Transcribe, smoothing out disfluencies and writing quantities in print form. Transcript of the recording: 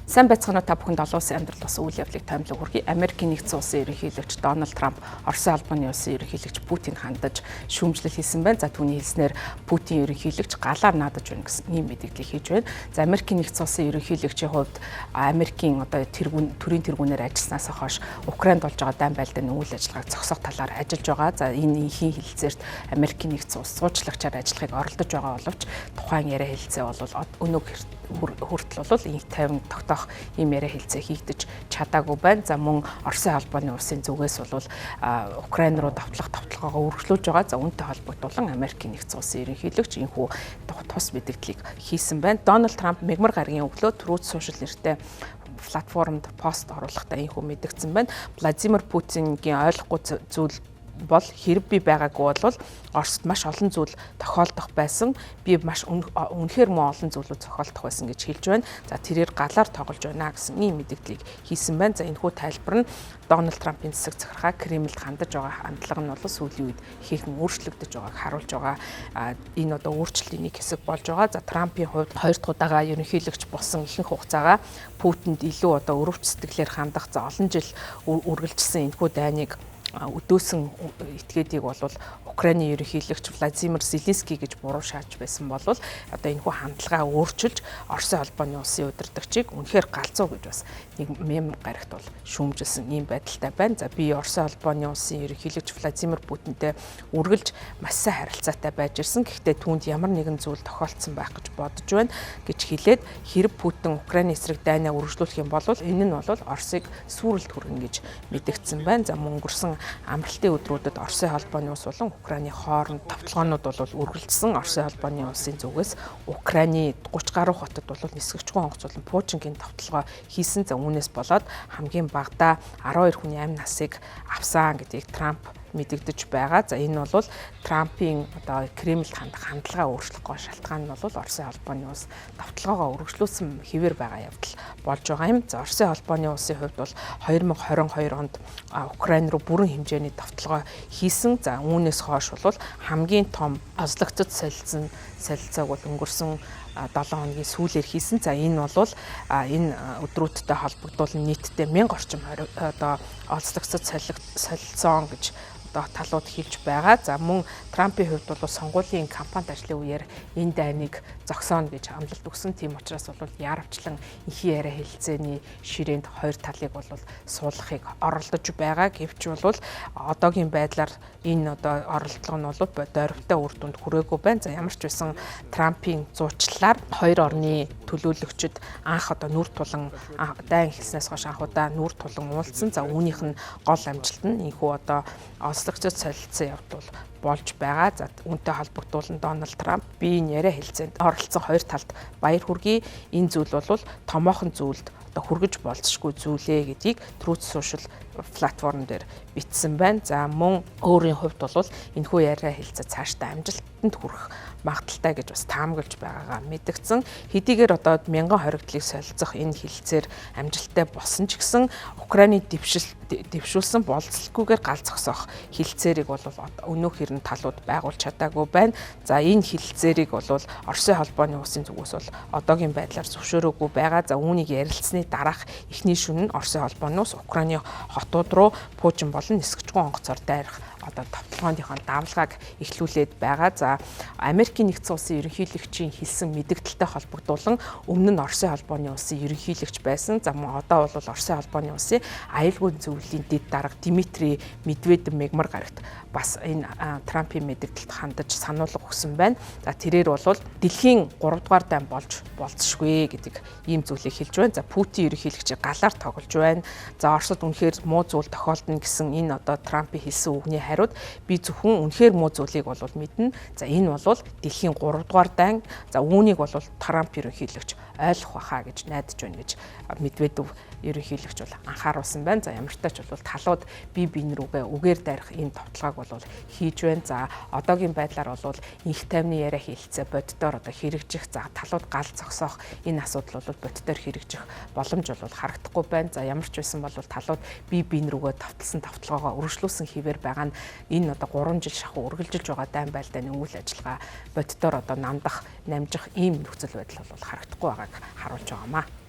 Сайн байцгаана уу та бүхэнд олон улсын амьдрал бас үйл явдлыг таймлаг хүргэе. Америкийн нэгдсэн улсын ерөнхийлөгч Дональд Трамп Оросын албаны улсын ерөнхийлөгч Путин хандаж шүүмжлэл хийсэн байна. За түүний хэлснээр Путин ерөнхийлөгч галаар наадаж байна гэсэн ийм мэдээлэл хийж байна. За Америкийн нэгдсэн улсын ерөнхийлөгчийн хувьд Америкийн одоо төрийн тэргүүнээр ажилласнаас хойш Украинд болж байгаа дайн байлдааны үйл ажиллагааг зогсоох талаар ажиллаж байгаа. За энэ ихийн хэлэлцээрт Америкийн нэгдсэн улс суучлаагчаар ажиллахыг оролдож байгаа боловч тухайн яриа хэлэлцээ бол өнөөг хүртэл бол инх тайван тогтоох ийм яриа хэлцээ хийгдэж чадаагүй байна. За мөн Оросын албаны улсын зүгээс бол Украин руу давталгаагаа үргэлжлүүлж байгаа. За үүнтэй холбогдуулан Америкийн нэгдсэн улсын ерөнхийлөгч энэхүү тус мэдээллийг хийсэн байна. Дональд Трамп мягмар гарагийн өглөө Truth Social нэртэй платформд пост оруулахдаа энэхүү мэдгдсэн байна. Владимир Путингийн ойлгохгүй зүйл бол хэрэг би байгаагүй бол Оросд маш олон зүйл тохиолдох байсан. Би маш үнэхээр муу олон зүйлүүд тохиолдох байсан гэж хэлж байна. За тэрээр галаар тоглож байна гэсэн ийм мэдээллийг хийсэн байна. За энэхүү тайлбар нь Дональд Трампын засаг захиргаа Кремлд хандаж байгаа хандлага нь бол сүүлийн үед хийхэн өөрчлөгдөж байгааг харуулж байгаа. Энэ одоо өөрчлөлтийн нэг хэсэг болж байгаа. За Трампын хувьд хоёр дахь удаага ерөнхийлөгч болсон ихэнх хугацаагаа Путинд илүү одоо өрөвч сэтгэлээр хандах за олон жил үргэлжилсэн энэхүү дайныг өдөөсөн этгээдийг бол Украины ерөнхийлөгч Владимир Зеленский гэж буруу шааж байсан бол одоо энэхүү хандлагаа өөрчилж Оросын албаны улсын удирдагчийг үнэхээр галзуу гэж бас нэг мем гарагт бол шүүмжилсэн ийм байдалтай байна. За би Оросын албаны улсын ерөнхийлөгч Владимир Путинтэй үргэлж маш сайн харилцаатай байж ирсэн. Гэхдээ түүнд ямар нэгэн зүйл тохиолдсон байх гэж бодож байна гэж хэлээд хэрэг Путин Украины эсрэг дайнаа үргэлжлүүлэх юм бол энэ нь бол Оросыг сүрэлд хүргэн гэж мэдэгдсэн байна. За мөн өнгөрсөн амралтын өдрүүдэд Оросын албаны улс болон Украины хооронд давталгаанууд бол үргэлжилсэн. Оросын албаны улсын зүгээс Украины 30 гаруй хотод бол нисгэгчгүй онгоц болон Пуучингийн давталгаа хийсэн. За үүнээс болоод хамгийн багадаа 12 хүний амь насыг авсан гэдгийг Трамп мэдэгдэж байгаа. За энэ бол Трампын одоо Кремлд хандах хандлагаа өөрчлөх шалтгаан нь бол Оросын албаны улс давталгаагаа үргэлжлүүлсэн хэвээр байгаа явдал болж байгаа юм. За Оросын албаны улсын хувьд бол 2022 онд Украин руу бүрэн хэмжээний давталгаа хийсэн. За үүнээс хойш бол хамгийн том озлогцод солилцоог бол өнгөрсөн 7 хоногийн сүүлээр хийсэн. За энэ бол энэ өдрүүдтэй холбогдуулан нийтдээ 1000 орчим одоо олзлогцод солилцоон гэж талууд хэлж байгаа. За мөн Трампын хувьд бол сонгуулийн кампанит ажлын үеэр энэ дайныг зогсооно гэж амлалт өгсөн. Тийм учраас бол яарвчлан ихийн яриа хэлэлцээний ширээнд хоёр талыг бол суулгахыг оролдож байгаа. Гэвч бол одоогийн байдлаар энэ одоо оролдлого нь бол дойрвтой үр дүнд хүрээгүй байна. За ямар ч байсан Трампын зуучлалаар хоёр орны төлөөлөгчд анх одоо нүр тулан дайн хэлснээс хойш анх удаа нүр тулан уулзсан. За үүнийх нь гол амжилт нь энэхүү одоо олзлогцод солилцсон явдал болж байгаа. За үүнтэй холбогдуулан Дональд Трамп би энэ яриа хэлцээнд оролцсон хоёр талд баяр хүргэе. Энэ зүйл бол томоохон зүйлд одоо хүргэж болцсохгүй зүйлээ гэдгийг Truth Social платформ дээр бичсэн байна. За мөн өөрийн хувьд бол энэхүү яриа хэлцээ цаашдаа амжилтанд хүрэх магадaltaй гэж бас таамаглаж байгаагаа мэдгдсэн. Хэдийгээр одоо 1000 хоригдлыг солилцох энэ хэлэлцээр амжилттай болсон ч гэсэн Украины дэвшүүлсэн болцлоггүйгээр гал зогсоох хэлэлцээрийг бол өнөөх хэрэн талууд байгуулж чадаагүй байна. За энэ хэлэлцээрийг бол Оросын албаны улсын зүгээс бол одоогийн байдлаар зөвшөөрөөгүй байгаа. За үүнийг ярилцсны дараах эхний шөнө нь Оросын албаны улс Украины хотууд руу Пучин болон нисгэгчгүй онгоцоор дайрах одоо давталгааныхаа давлгааг эхлүүлээд байгаа. За Америкийн нэгдсэн улсын ерөнхийлөгчийн хэлсэн мэдэгдэлтэй холбогдуулан өмнө нь Оросын албаны улсын ерөнхийлөгч байсан. За мөн одоо бол Оросын албаны улсын аюулгүй зөвлөлийн дэд дарга Дмитрий Медведев мягмар гарагт бас энэ Трампын мэдэгдэлд хандаж сануулга өгсөн байна. За тэрээр бол дэлхийн 3 дугаар дайн болж болцшгүй гэдэг ийм зүйлийг хэлж байна. За Путин ерөнхийлөгчийг галаар тоглож байна. За Оросд үнэхээр муу зүйл тохиолдно гэсэн энэ одоо Трампын хэлсэн үгний хариуд би зөвхөн үнэхээр муу зүйлийг бол мэднэ. За энэ бол дэлхийн 3 дугаар дайн. За үүнийг бол Трамп ерөнхийлөгч ойлгох байхаа гэж найдаж байна гэж Медведев ерөнхийлөгч бол анхааруулсан байна. За ямар ч тач бол талууд бие биен рүүгээ үгээр дайрах энэ товтлогоог бол хийж байна. За одоогийн байдлаар бол инх тайвны яриа хэлэлцээ боддоор одоо хэрэгжих за талууд гал зогсоох энэ асуудал бол боддоор хэрэгжих боломж бол харагдахгүй байна. За ямар ч байсан бол талууд бие биен рүүгээ товтлсон товтлогоогоо үргэлжлүүлсэн хэвээр байгаа нь энэ одоо 3 жил шахуу үргэлжилж байгаа дайн байлдааны үйл ажиллагаа боддоор одоо намдах, намжих ийм нөхцөл байдал бол харагдахгүй байгааг харуулж байгаамаа.